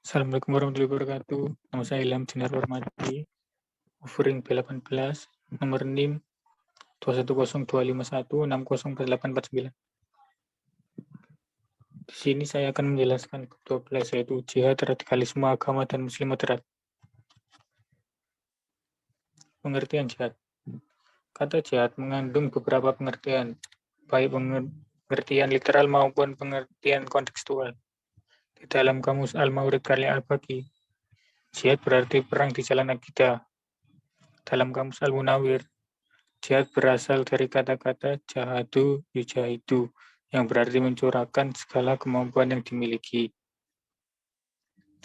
Assalamualaikum warahmatullahi wabarakatuh. Nama saya Ilham Sinar Warmati, offering B18, nomor NIM 2102516048489. Di sini saya akan menjelaskan bab 12, yaitu jihad, radikalisme, agama, dan muslim moderat. Pengertian jihad. Kata jihad mengandung beberapa pengertian, baik pengertian literal maupun pengertian kontekstual. Di dalam kamus Al-Mawrid karya Al-Baqi, jihad berarti perang di jalan akidah. Dalam kamus Al-Munawir, jihad berasal dari kata-kata jahadu yujahidu, yang berarti mencurahkan segala kemampuan yang dimiliki.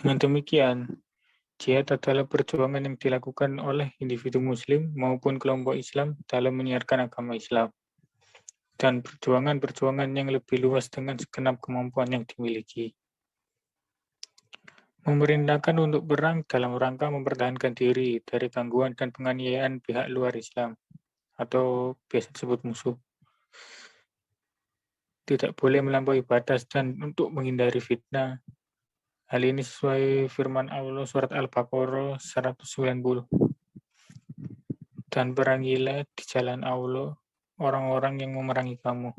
Dengan demikian, jihad adalah perjuangan yang dilakukan oleh individu muslim maupun kelompok Islam dalam menyiarkan agama Islam, dan perjuangan-perjuangan yang lebih luas dengan segenap kemampuan yang dimiliki. Memerintahkan untuk berang dalam rangka mempertahankan diri dari gangguan dan penganiayaan pihak luar Islam, atau biasa disebut musuh. Tidak boleh melampaui batas dan untuk menghindari fitnah. Hal ini sesuai firman Allah surat Al-Baqarah 190. Dan perangilah di jalan Allah orang-orang yang memerangi kamu,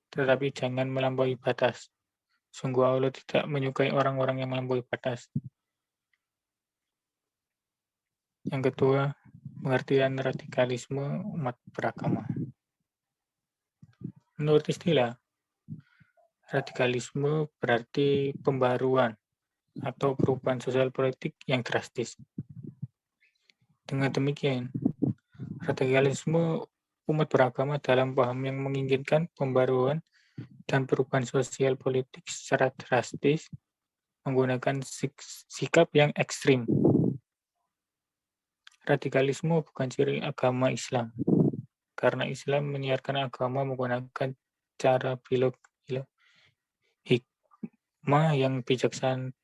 tetapi jangan melampaui batas. Sungguh Allah tidak menyukai orang-orang yang melampaui batas. Yang kedua, pengertian radikalisme umat beragama. Menurut istilah, radikalisme berarti pembaruan atau perubahan sosial politik yang drastis. Dengan demikian, radikalisme umat beragama dalam paham yang menginginkan pembaruan dan perubahan sosial politik secara drastis menggunakan sikap yang ekstrim. Radikalisme bukan ciri agama Islam, karena Islam menyiarkan agama menggunakan cara hikmah yang bijaksana,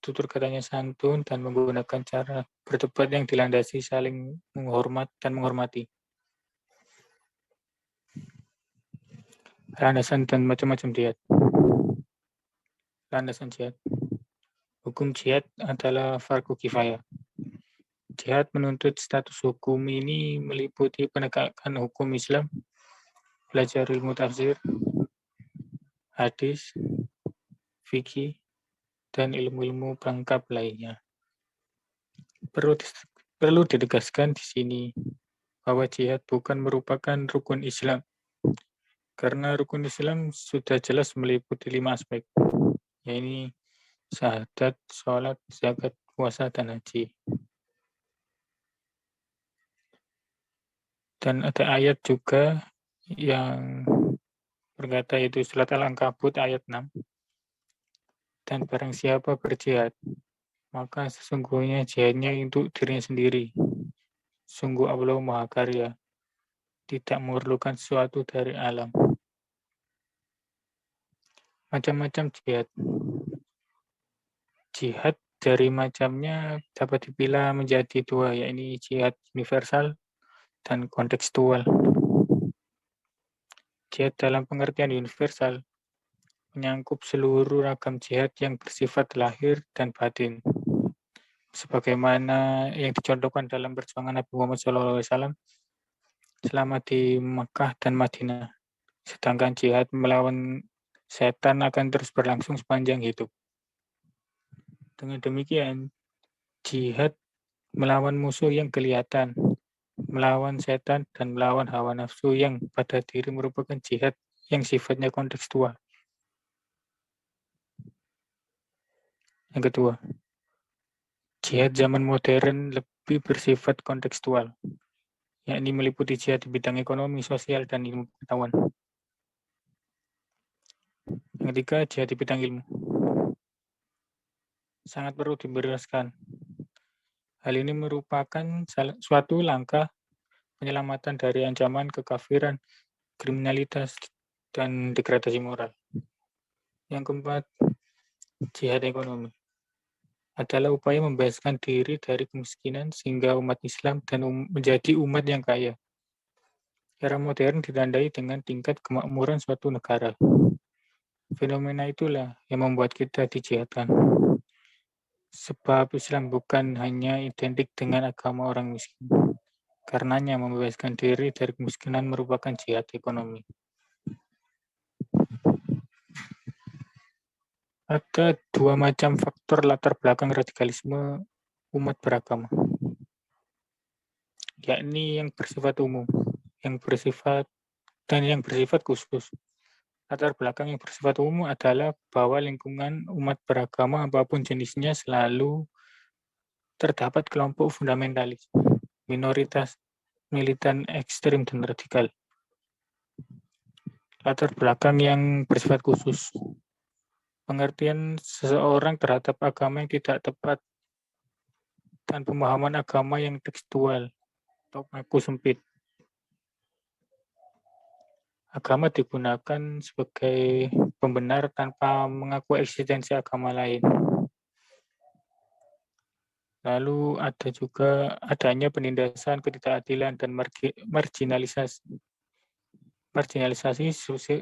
tutur katanya santun, dan menggunakan cara berdebat yang dilandasi saling menghormati. Landasan dan macam-macam jihad. Landasan jihad. Hukum jihad adalah fardu kifayah. Jihad menuntut status hukum ini meliputi penegakan hukum Islam, belajar ilmu tafsir, hadis, fikih, dan ilmu-ilmu pelengkap lainnya. Perlu ditegaskan di sini bahwa jihad bukan merupakan rukun Islam, karena rukun Islam sudah jelas meliputi 5 aspek, yaitu syahadat, sholat, zakat, puasa, dan haji. Dan ada ayat juga yang berkata, yaitu surat Al-Ankabut ayat 6. Dan barang siapa berjihad, maka sesungguhnya jihadnya untuk dirinya sendiri. Sungguh Allah Maha Karya, tidak memerlukan sesuatu dari alam. Macam-macam jihad. Jihad dari macamnya dapat dipilah menjadi 2, yaitu jihad universal dan kontekstual. Jihad dalam pengertian universal menyangkup seluruh ragam jihad yang bersifat lahir dan batin, sebagaimana yang dicontohkan dalam perjuangan Nabi Muhammad SAW selama di Mekah dan Madinah. Sedangkan jihad melawan setan akan terus berlangsung sepanjang hidup. Dengan demikian, jihad melawan musuh yang kelihatan, melawan setan, dan melawan hawa nafsu yang pada diri merupakan jihad yang sifatnya kontekstual. Yang kedua, jihad zaman modern lebih bersifat kontekstual, yakni meliputi jihad di bidang ekonomi, sosial, dan ilmu pengetahuan. Yang ketiga, jihad di bidang ilmu. Sangat perlu dibereskan. Hal ini merupakan suatu langkah penyelamatan dari ancaman kekafiran, kriminalitas, dan degradasi moral. Yang keempat, jihad ekonomi adalah upaya membebaskan diri dari kemiskinan sehingga umat Islam dan menjadi umat yang kaya. Era modern ditandai dengan tingkat kemakmuran suatu negara. Fenomena itulah yang membuat kita dijihadkan. Sebab Islam bukan hanya identik dengan agama orang miskin. Karenanya membebaskan diri dari kemiskinan merupakan jihad ekonomi. Ada dua macam faktor latar belakang radikalisme umat beragama, yakni yang bersifat umum, yang bersifat khusus. Latar belakang yang bersifat umum adalah bahwa lingkungan umat beragama apapun jenisnya selalu terdapat kelompok fundamentalis, minoritas, militan ekstrem dan radikal. Latar belakang yang bersifat khusus. Pengertian seseorang terhadap agama yang tidak tepat dan pemahaman agama yang tekstual atau aku sempit. Agama digunakan sebagai pembenar tanpa mengaku eksistensi agama lain. Lalu ada juga adanya penindasan, ketidakadilan, dan marginalisasi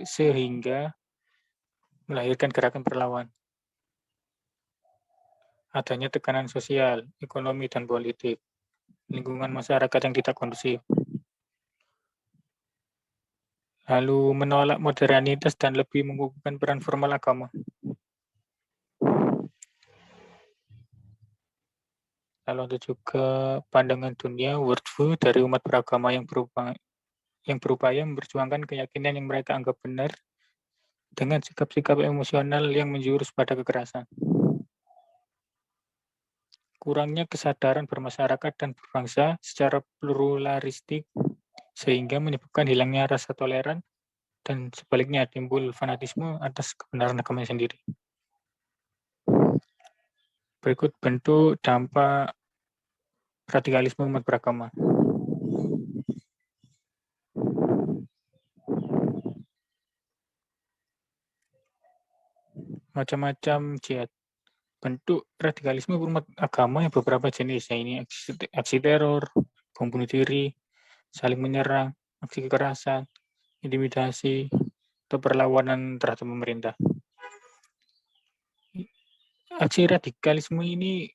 sehingga melahirkan gerakan perlawan. Adanya tekanan sosial, ekonomi, dan politik, lingkungan masyarakat yang tidak kondusif. Lalu menolak modernitas dan lebih mengukuhkan peran formal agama. Lalu ada juga pandangan dunia worldview dari umat beragama yang berupaya memperjuangkan keyakinan yang mereka anggap benar dengan sikap-sikap emosional yang menjurus pada kekerasan. Kurangnya kesadaran bermasyarakat dan berbangsa secara pluralistik sehingga menyebabkan hilangnya rasa toleran dan sebaliknya timbul fanatisme atas kebenaran agamanya sendiri. Berikut bentuk dampak radikalisme umat beragama. Macam-macam jihad. Bentuk radikalisme umat agama yang beberapa jenis, ini aksi teror, bom bunuh diri, saling menyerang, aksi kekerasan, intimidasi, atau perlawanan terhadap pemerintah. Aksi radikalisme ini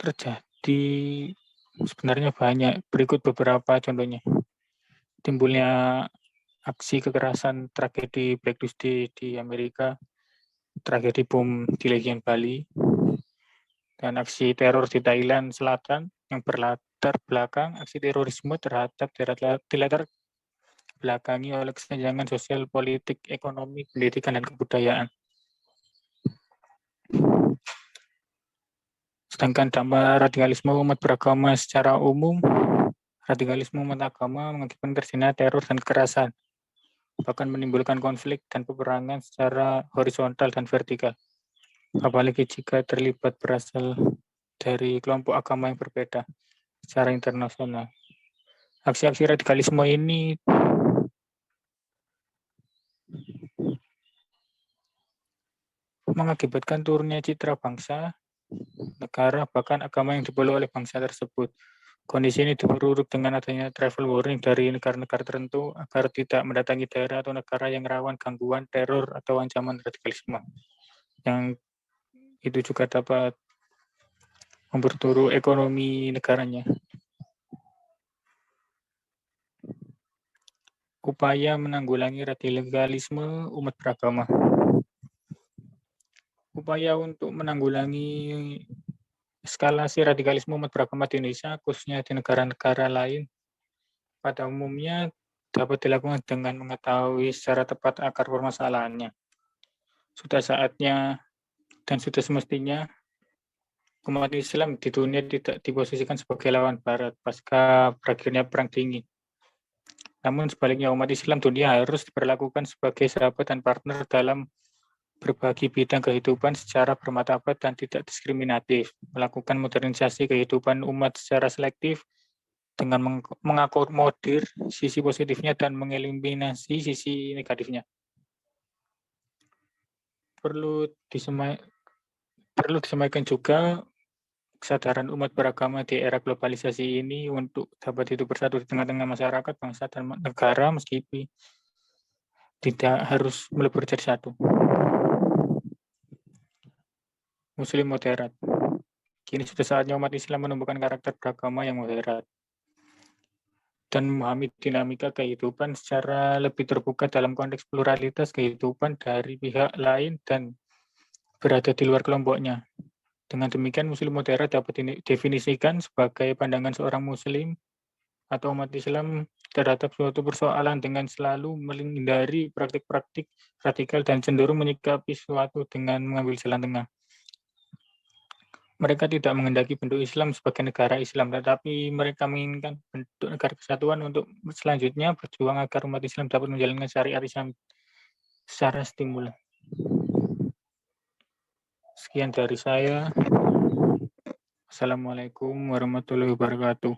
terjadi sebenarnya banyak. Berikut beberapa contohnya. Timbulnya aksi kekerasan tragedi Black Tuesday di Amerika, tragedi bom di Legian Bali, dan aksi teror di Thailand Selatan yang berlatar belakang aksi terorisme terhadap dilatar belakangi oleh kesenjangan sosial, politik, ekonomi, pendidikan, dan kebudayaan. Sedangkan dampak radikalisme umat beragama secara umum, radikalisme umat agama mengakibatkan terjadinya teror dan kekerasan, bahkan menimbulkan konflik dan peperangan secara horizontal dan vertikal. Apalagi jika terlibat berasal dari kelompok agama yang berbeda secara internasional. Aksi-aksi radikalisme ini mengakibatkan turunnya citra bangsa, negara, bahkan agama yang dipeluk oleh bangsa tersebut. Kondisi ini diperburuk dengan adanya travel warning dari negara-negara tertentu agar tidak mendatangi daerah atau negara yang rawan gangguan, teror, atau ancaman radikalisme. Yang itu juga dapat memperburuk ekonomi negaranya. Upaya menanggulangi radikalisme umat beragama. Upaya untuk menanggulangi eskalasi radikalisme umat beragama di Indonesia, khususnya di negara-negara lain, pada umumnya dapat dilakukan dengan mengetahui secara tepat akar permasalahannya. Sudah saatnya dan sudah semestinya umat Islam di dunia tidak diposisikan sebagai lawan Barat pasca berakhirnya Perang Dingin. Namun sebaliknya umat Islam dunia harus diperlakukan sebagai sahabat dan partner dalam berbagi bidang kehidupan secara bermartabat dan tidak diskriminatif, melakukan modernisasi kehidupan umat secara selektif dengan mengakomodir sisi positifnya dan mengeliminasi sisi negatifnya. Perlu disampaikan juga kesadaran umat beragama di era globalisasi ini untuk dapat hidup bersatu di tengah-tengah masyarakat, bangsa, dan negara tidak harus melebur jadi satu. Muslim moderat. Kini sudah saatnya umat Islam menemukan karakter beragama yang moderat dan memahami dinamika kehidupan secara lebih terbuka dalam konteks pluralitas kehidupan dari pihak lain dan berada di luar kelompoknya. Dengan demikian, Muslim moderat dapat didefinisikan sebagai pandangan seorang Muslim atau umat Islam terhadap suatu persoalan dengan selalu menghindari praktik-praktik radikal dan cenderung menyikapi suatu dengan mengambil jalan tengah. Mereka tidak menghendaki bentuk Islam sebagai negara Islam, tetapi mereka menginginkan bentuk negara kesatuan untuk selanjutnya berjuang agar umat Islam dapat menjalankan syariat Islam secara stimulan. Sekian dari saya. Assalamualaikum warahmatullahi wabarakatuh.